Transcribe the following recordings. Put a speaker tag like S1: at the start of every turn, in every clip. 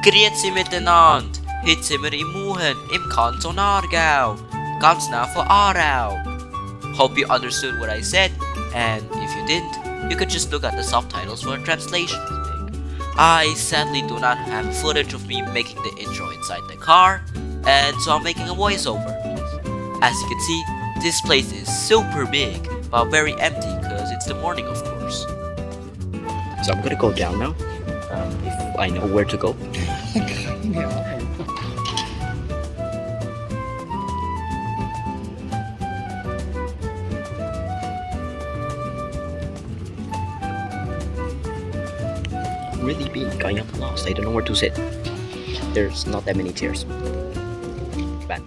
S1: Grüezi miteinander. Heute sind wir im Muhen im Kanton Aargau, ganz nah von Aarau. Hope you understood what I said, and if you didn't, you could just look at the subtitles for a translation. I sadly do not have footage of me making the intro inside the car, and so I'm making a voiceover. As you can see, this place is super big, but very empty because it's the morning, of course. So I'm gonna go down now, if I know where to go. Really big, I am lost, I don't know where to sit. There's not that many chairs. Bad.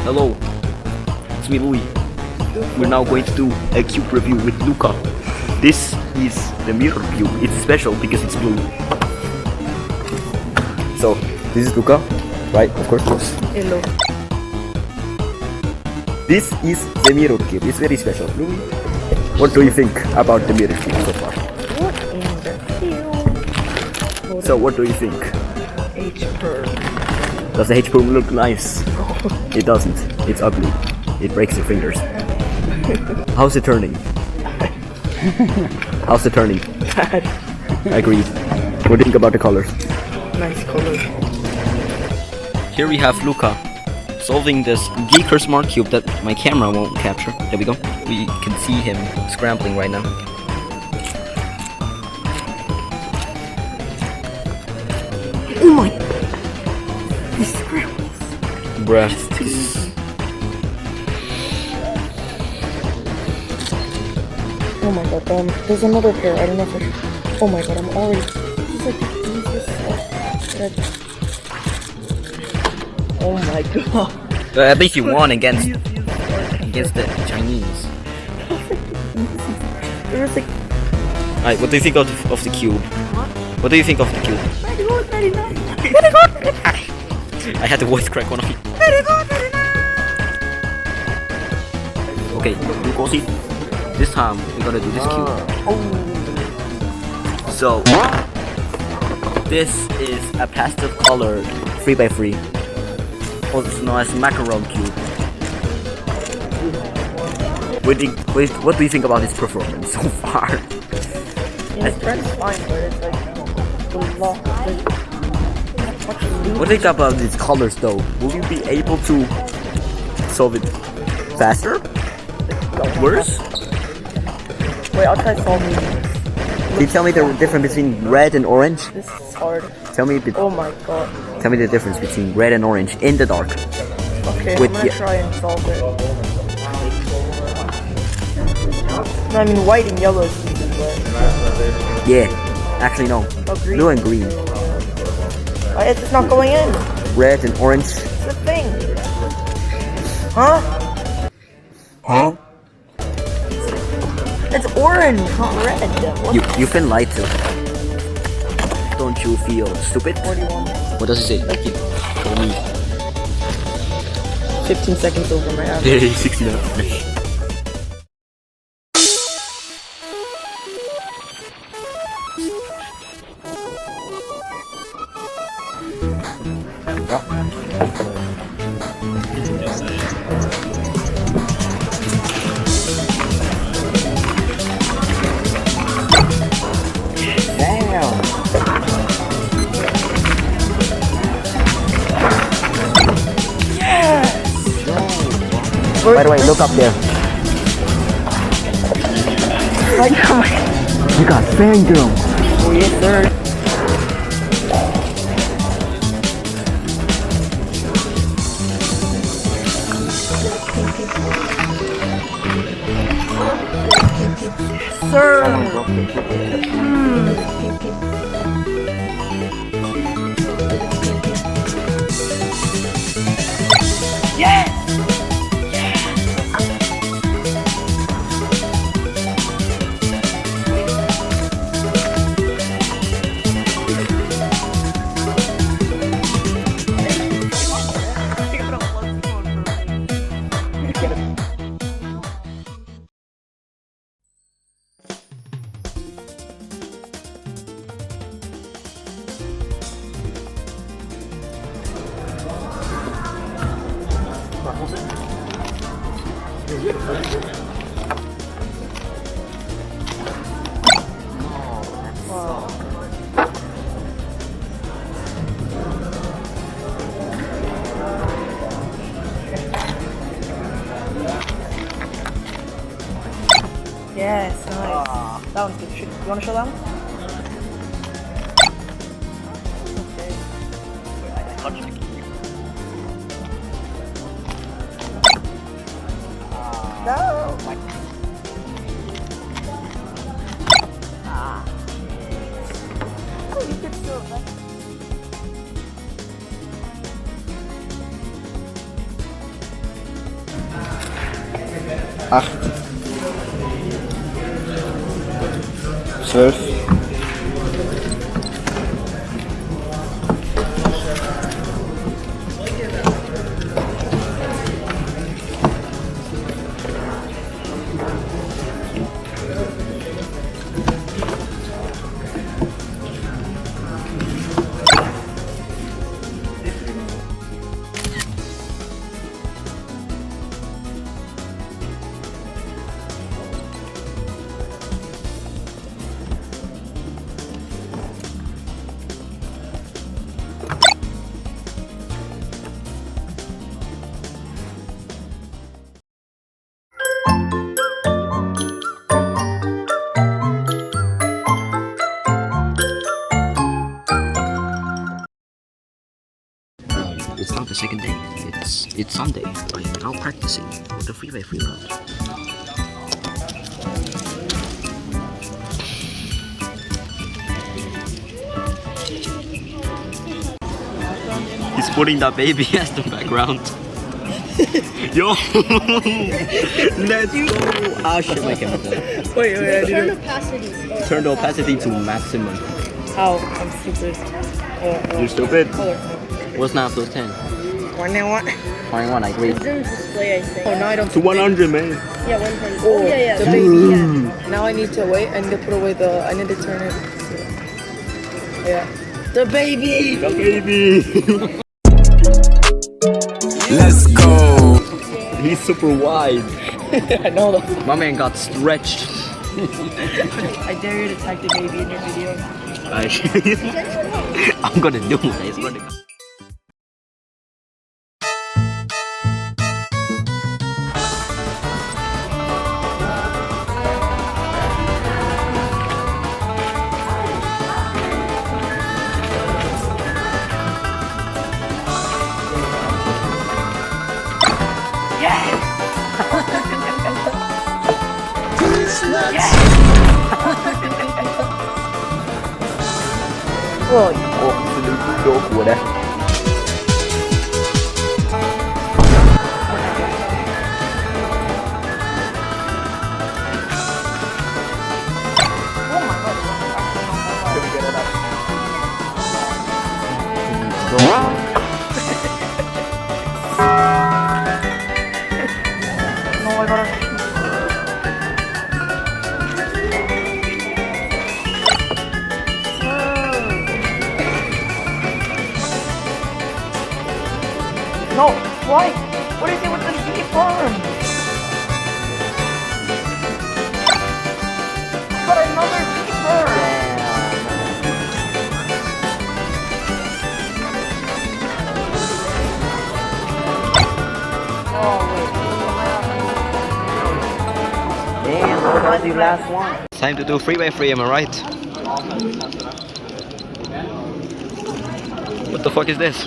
S1: Hello, it's me Louis. We're now going to do a cube review with Luca. This is the mirror cube. It's special because it's blue. So, this is Luca, right? Of course.
S2: Hello.
S1: This is the mirror cube. It's very special. Louis, what do you think about the mirror cube so far?
S2: What in the field?
S1: So, what do you think?
S2: H-perm.
S1: Does the H-perm look nice? It doesn't. It's ugly. It breaks your fingers. How's it turning? How's it turning?
S2: Bad.
S1: Agreed. What do you think about the colors?
S2: Nice colors.
S1: Here we have Luca solving this Geeker Smart Cube that my camera won't capture. There we go. We can see him scrambling right now.
S2: Oh my! He scrambles.
S1: Bruh.
S2: Oh my god, there's another pair. I don't know if I should... Oh my god, I'm already... This is like the easiest stuff. Oh my god.
S1: At least you won against the Chinese.
S2: There was like...
S1: Alright, what do you think of the cube? What do you think of the cube?
S2: Very good, very nice. Very good, very nice.
S1: I had the voice crack on.
S2: Very good, very nice.
S1: Okay, you go see. This time we're gonna do this cube. So this is a pastel colored 3x3, also known as macaron cube. What do you think about its performance so far?
S2: Yeah, it's fine, but it's like a lot.
S1: What do you think about these colors though? Will you be able to solve it faster? Worse?
S2: Wait, I'll try solving this.
S1: Can you tell me the difference between red and orange?
S2: This is hard.
S1: Tell me
S2: Oh my god.
S1: Tell me the difference between red and orange in the dark.
S2: Okay,
S1: With
S2: I'm gonna try and solve it. No, I mean white and yellow is easy, but...
S1: Yeah, actually no.
S2: Oh, green?
S1: Blue and green.
S2: Why is this not going in?
S1: Red and orange.
S2: It's the thing. Huh?
S1: Huh?
S2: It's orange, not red. What?
S1: You've been lied to. Don't you feel stupid?
S2: What do you want?
S1: What does it say? For me.
S2: 15 seconds over my average.
S1: 69. By the way, look up there. You got fangirl.
S2: Oh yes, sir. Sir. Yes. Yes, nice. That one's good. You want to show that one? No! Oh, you could still.
S3: Acht. 12.
S1: It's not the second day. It's Sunday. I am now practicing for the 3x3 round. He's putting that baby as the background. Yo! Let's go! Oh shit, my camera.
S2: Wait, I
S4: Turn opacity.
S1: Turn the opacity to maximum.
S2: How? I'm stupid.
S1: You're stupid?
S2: Color.
S1: What's 9 plus 10?
S2: 1
S1: 21, I agree.
S4: It didn't display, I think.
S2: Oh, now I don't.
S1: To 100, man.
S4: Yeah, 100.
S2: Oh,
S4: yeah.
S2: the
S4: That-
S2: baby.
S4: yeah.
S2: Now I need to wait. I need to put away the. I need to turn it. Yeah. The baby!
S1: The baby!
S3: Let's go.
S1: He's super wide.
S2: I know that.
S1: My man got stretched.
S2: I dare you to tag the baby in your video.
S1: I'm gonna do it. It's gonna go.
S2: Ôi,
S1: Ồ, đồ của đây.
S2: no, I gotta. No, why? What is it with the big farm? I got another big farm.
S1: Damn, that was the last one. Time to do 3x3, am I right? What the fuck is this?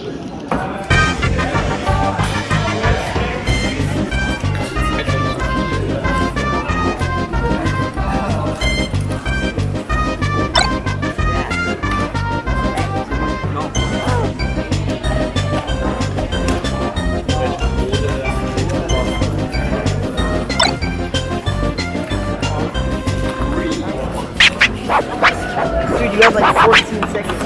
S2: Dude, you have like 14 seconds.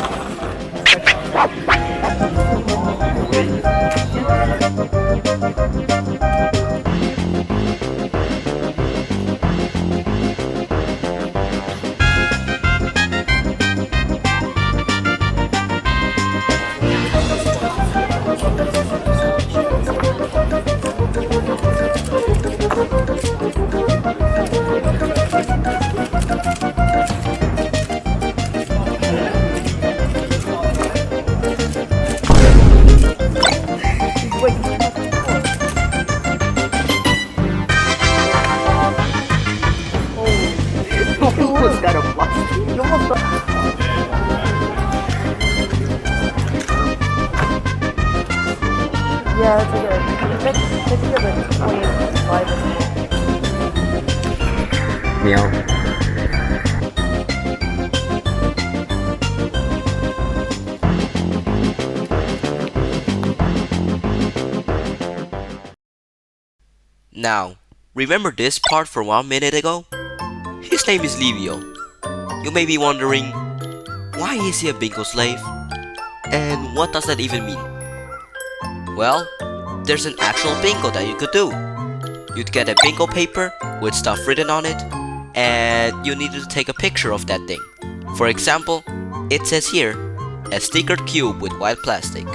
S2: Yeah, it's like a picture of a 25
S3: Meow.
S1: Now, remember this part from 1 minute ago? His name is Livio. You may be wondering, why is he a bingo slave? And what does that even mean? Well, there's an actual bingo that you could do. You'd get a bingo paper with stuff written on it, and you needed to take a picture of that thing. For example, it says here, a stickered cube with white plastic.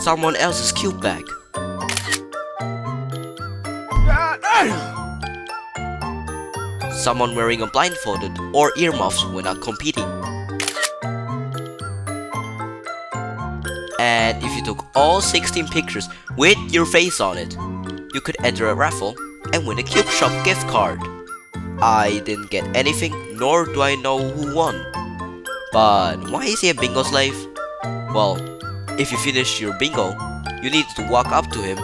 S1: Someone else's cube bag. Someone wearing a blindfolded or earmuffs when not competing. And if you took all 16 pictures with your face on it, you could enter a raffle and win a Cube Shop gift card. I didn't get anything, nor do I know who won. But why is he a bingo slave? Well, if you finish your bingo, you need to walk up to him,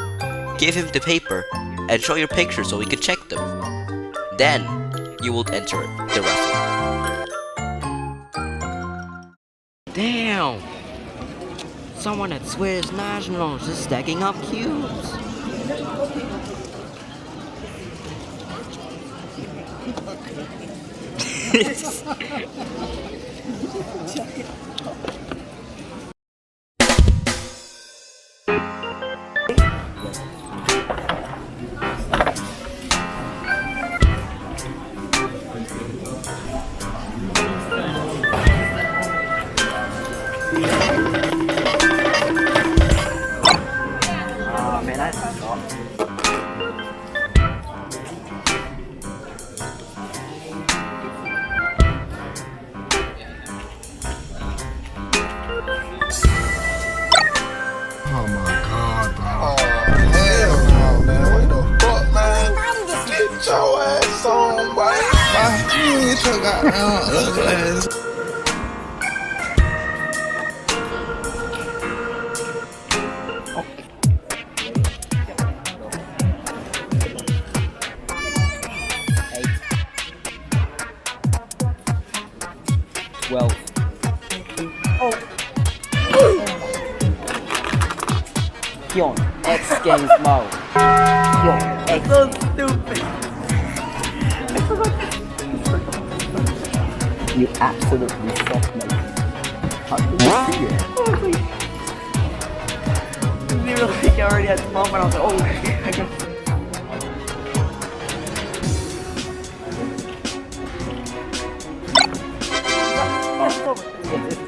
S1: give him the paper, and show your picture so we can check them. Then, you will enter the raffle. Damn! Someone at Swiss Nationals is stacking up cubes.
S3: Oh my god, bro. Oh, hell no, man. What the fuck, man? Get your ass on, boy. You ain't your goddamn ugly ass.
S1: Well, Yon, X Games mode. Yon, X. So stupid. You absolutely suck, mate. How did you see it? Literally, I already had the moment. I was like, oh, I can.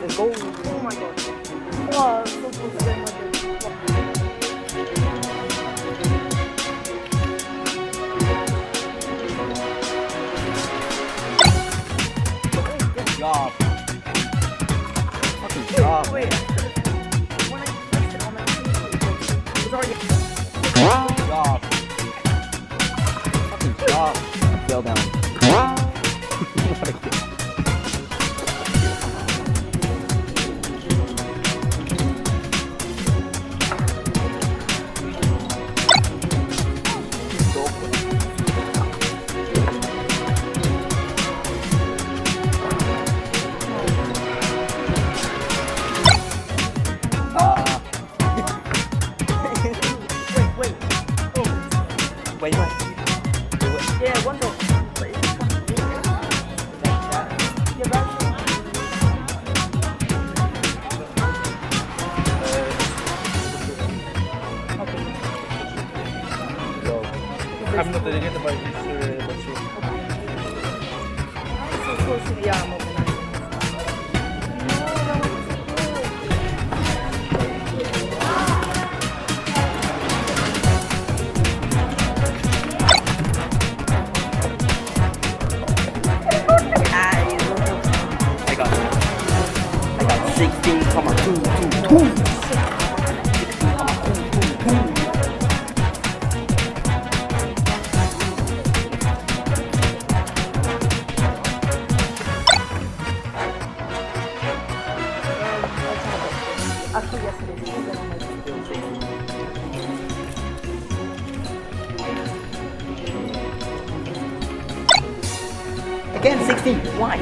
S1: It's gold. Oh my god. Oh, it's so close to getting like this. Good job. Fucking job. Wait. When I pressed it on my team, it was already. Good job. Fucking job. Fell down. Wait. Yeah, one more. Wait. Yeah, that's
S5: I'm not doing it, but it's
S2: so close to the arm opener.
S1: I got 16,222.
S2: Actually,
S6: 16. Why? You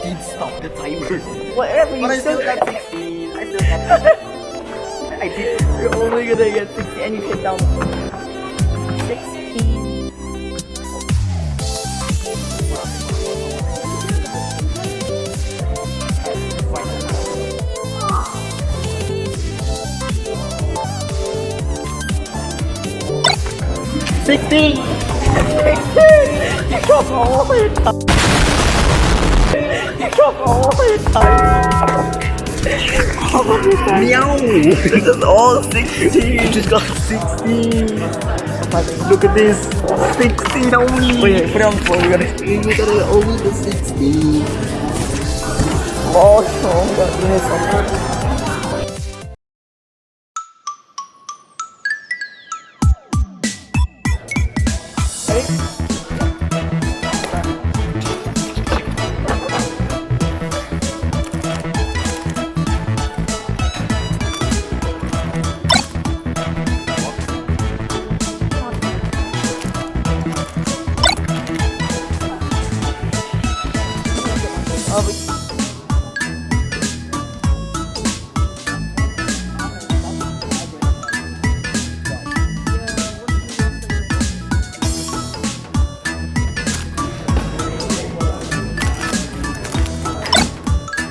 S6: did stop the timer. Whatever, you still got 16. I still got I did. You're only gonna get 16 and you hit down 16. 16! 16! You dropped all the time! You dropped all the time! Meow! This is all 16! You just got 16! Look at this! 16 only! Wait, put it on the floor, we gotta only the 16! Oh, no,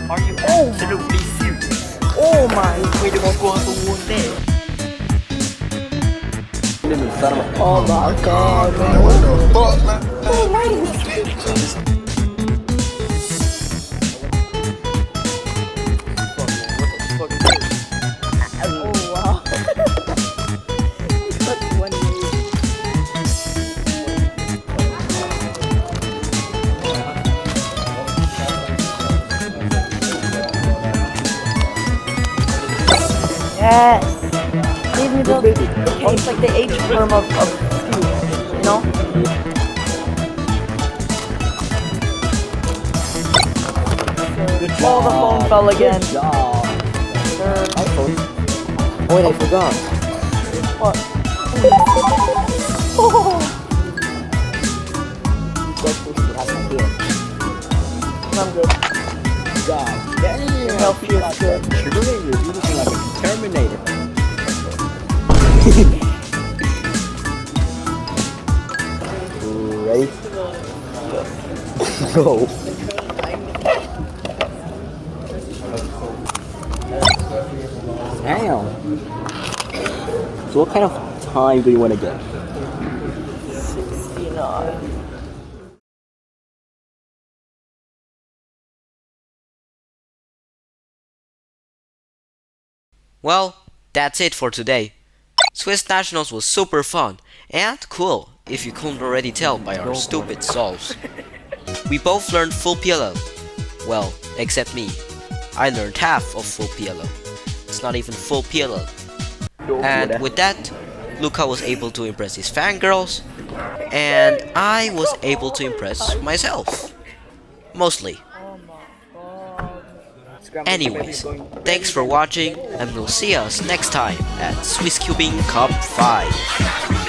S6: Are you absolutely serious? Oh my, wait, you're going to wound there. Oh my god, man.
S3: What the fuck, man?
S6: Oh wow. That's 28. Yes! Leave me the it's like the H form of Skewb, you know? Oh, the phone fell again.
S7: Oh wait, I forgot.
S6: What? Oh! I'm good.
S7: God damn.
S6: Health feels good.
S7: You're looking like a Terminator. Ready? Go. Damn. So what kind of time do you want to get?
S6: 69.
S1: Well, that's it for today. Swiss Nationals was super fun and cool, if you couldn't already tell by our stupid solves. We both learned full PLL. Well, except me. I learned half of full PLL. It's not even full PLL. And with that, Luca was able to impress his fangirls, and I was able to impress myself. Mostly. Anyways, thanks for watching, and we'll see us next time at Speedcubing Cup 5.